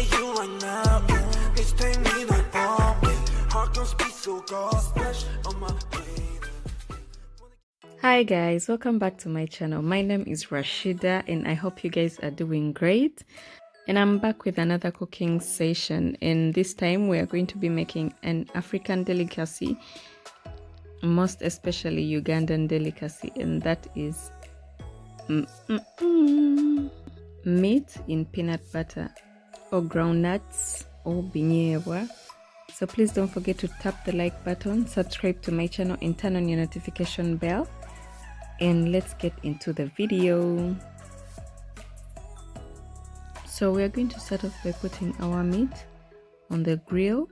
with you right now. This take me the bomb. Heart can speak so God splash on my plate. Hi guys, welcome back to my channel. My name is Rashida and I hope you guys are doing great. And I'm back with another cooking session, and this time we are going to be making an African delicacy, most especially Ugandan delicacy, and that is meat in peanut butter or groundnuts or binyewa. So please don't forget to tap the like button, subscribe to my channel and turn on your notification bell, and let's get into the video. So we are going to start off by putting our meat on the grill,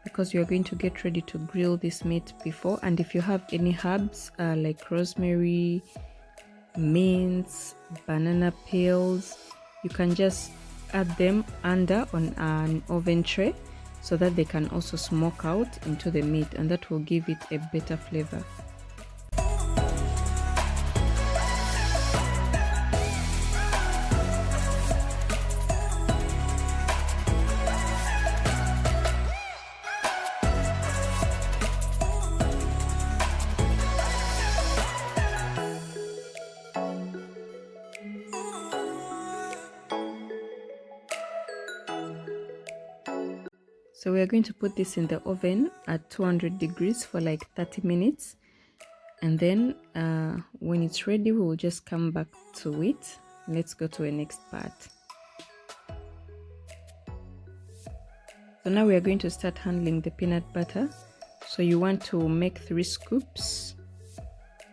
because we are going to get ready to grill this meat before. And if you have any herbs like rosemary, mint, banana peels, you can just add them under on an oven tray so that they can also smoke out into the meat, and that will give it a better flavor. So we are going to put this in the oven at 200 degrees for like 30 minutes. And then when it's ready, we will just come back to it. Let's go to the next part. So now we are going to start handling the peanut butter. So you want to make 3 scoops.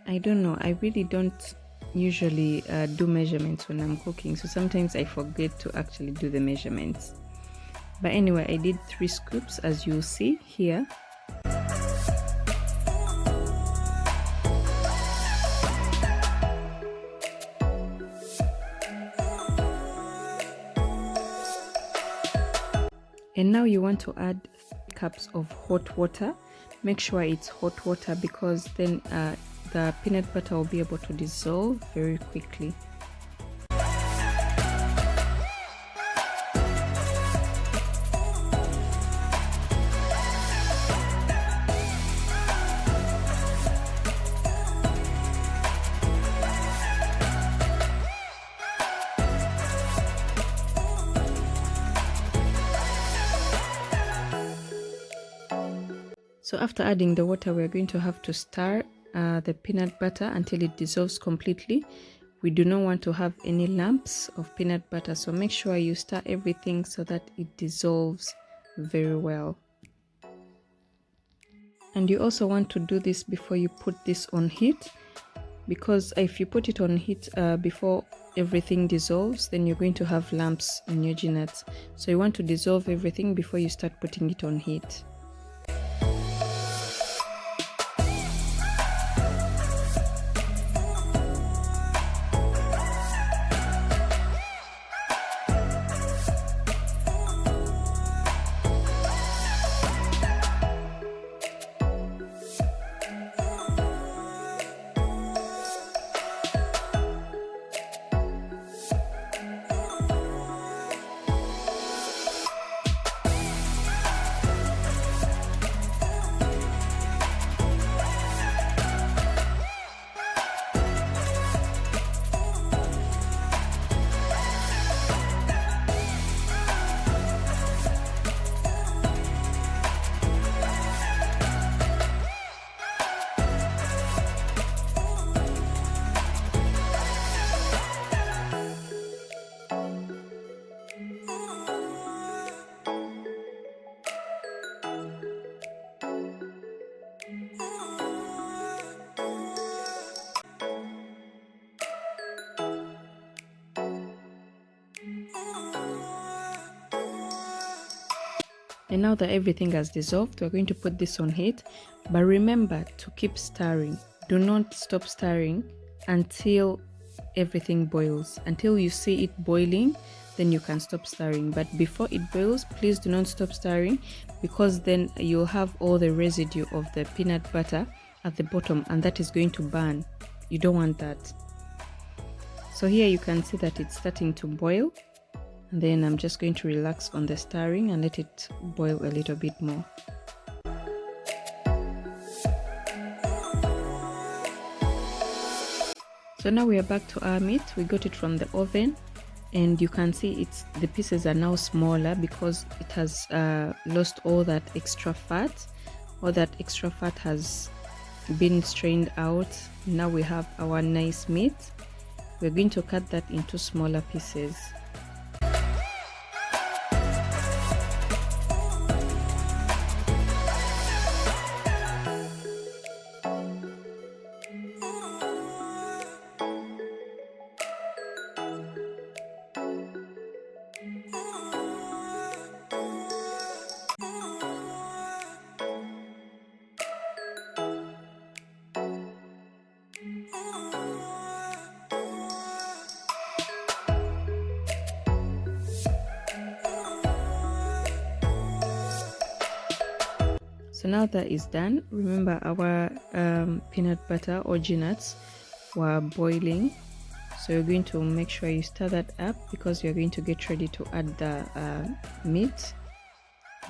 I don't know, I really don't usually do measurements when I'm cooking. So sometimes I forget to actually do the measurements. But anyway, I did 3 scoops as you see here. And now you want to add 3 cups of hot water. Make sure it's hot water, because then the peanut butter will be able to dissolve very quickly. So after adding the water, we're going to have to stir the peanut butter until it dissolves completely. We do not want to have any lumps of peanut butter, so make sure you stir everything so that it dissolves very well. And you also want to do this before you put this on heat, because if you put it on heat before everything dissolves, then you're going to have lumps in your nuts. So you want to dissolve everything before you start putting it on heat. And now that everything has dissolved, we're going to put this on heat. But remember to keep stirring. Do not stop stirring until everything boils. Until you see it boiling, then you can stop stirring. But before it boils, please do not stop stirring, because then you'll have all the residue of the peanut butter at the bottom, and that is going to burn. You don't want that. So here you can see that it's starting to boil. And then I'm just going to relax on the stirring and let it boil a little bit more. So now we are back to our meat. We got it from the oven, and you can see the pieces are now smaller because it has lost all that extra fat. All that extra fat has been strained out. Now we have our nice meat. We're going to cut that into smaller pieces. So now that is done, remember our peanut butter or nuts were boiling. So you're going to make sure you stir that up because you're going to get ready to add the meat.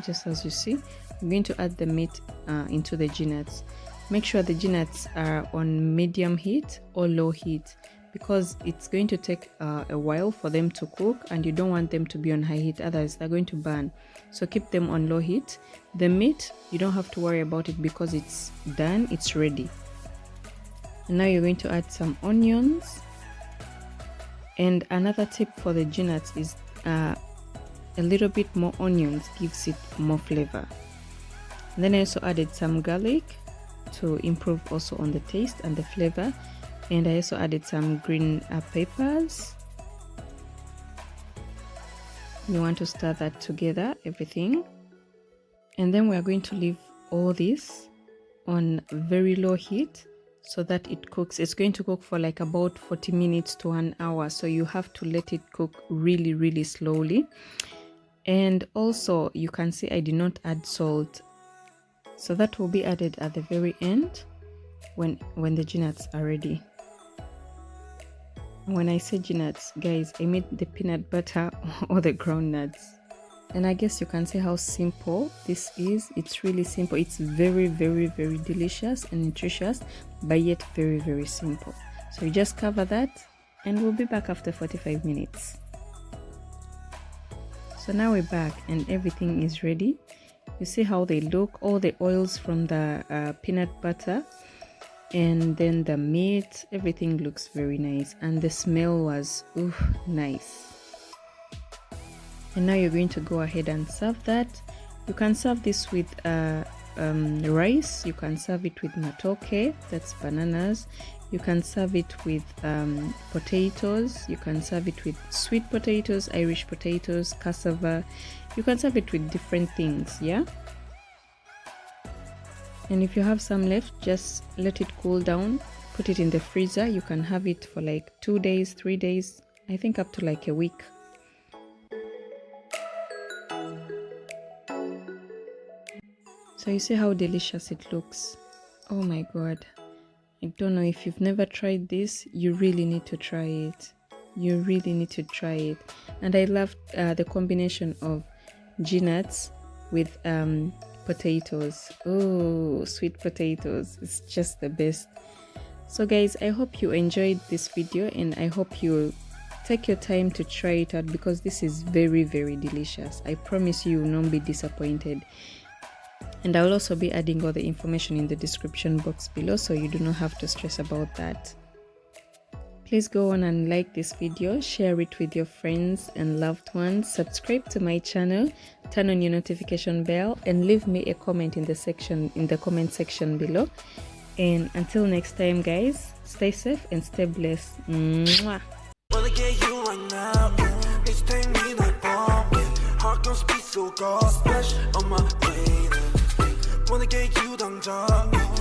Just as you see, I'm going to add the meat into the nuts. Make sure the nuts are on medium heat or low heat because it's going to take a while for them to cook, and you don't want them to be on high heat, otherwise they're going to burn. So keep them on low heat. The meat, you don't have to worry about it because it's done, it's ready. And now you're going to add some onions. And another tip for the nuts is a little bit more onions gives it more flavor. And then I also added some garlic to improve also on the taste and the flavor. And I also added some green peppers. You want to stir that together, everything. And then we are going to leave all this on very low heat so that it cooks. It's going to cook for like about 40 minutes to 1 hour. So you have to let it cook really, really slowly. And also you can see I did not add salt. So that will be added at the very end when the nuts are ready. When I say nuts, guys, I mean the peanut butter or the ground nuts. And I guess you can see how simple this is. It's really simple. It's very, very, very delicious and nutritious, but yet very, very simple. So you just cover that and we'll be back after 45 minutes. So now we're back and everything is ready. You see how they look, all the oils from the peanut butter and then the meat, everything looks very nice, and the smell was nice. And now you're going to go ahead and serve that. You can serve this with rice, you can serve it with matoke, that's bananas, you can serve it with potatoes, you can serve it with sweet potatoes, Irish potatoes, cassava, you can serve it with different things, yeah. And if you have some left, just let it cool down, put it in the freezer. You can have it for like 2 days, 3 days, I think up to like a week. So you see how delicious it looks. Oh my god, I don't know, if you've never tried this, you really need to try it. You really need to try it. And I love the combination of nuts with potatoes. Oh, sweet potatoes, it's just the best. So guys, I hope you enjoyed this video and I hope you take your time to try it out because this is very, very delicious. I promise you will not be disappointed. And I will also be adding all the information in the description box below, so you do not have to stress about that. Please go on and like this video, share it with your friends and loved ones, subscribe to my channel, turn on your notification bell, and leave me a comment in the comment section below. And until next time guys, stay safe and stay blessed. Mwah. Wanna get you right now. It's take me like bomb. Heart gon' speak so God splash on my brain. Wanna get you 당장.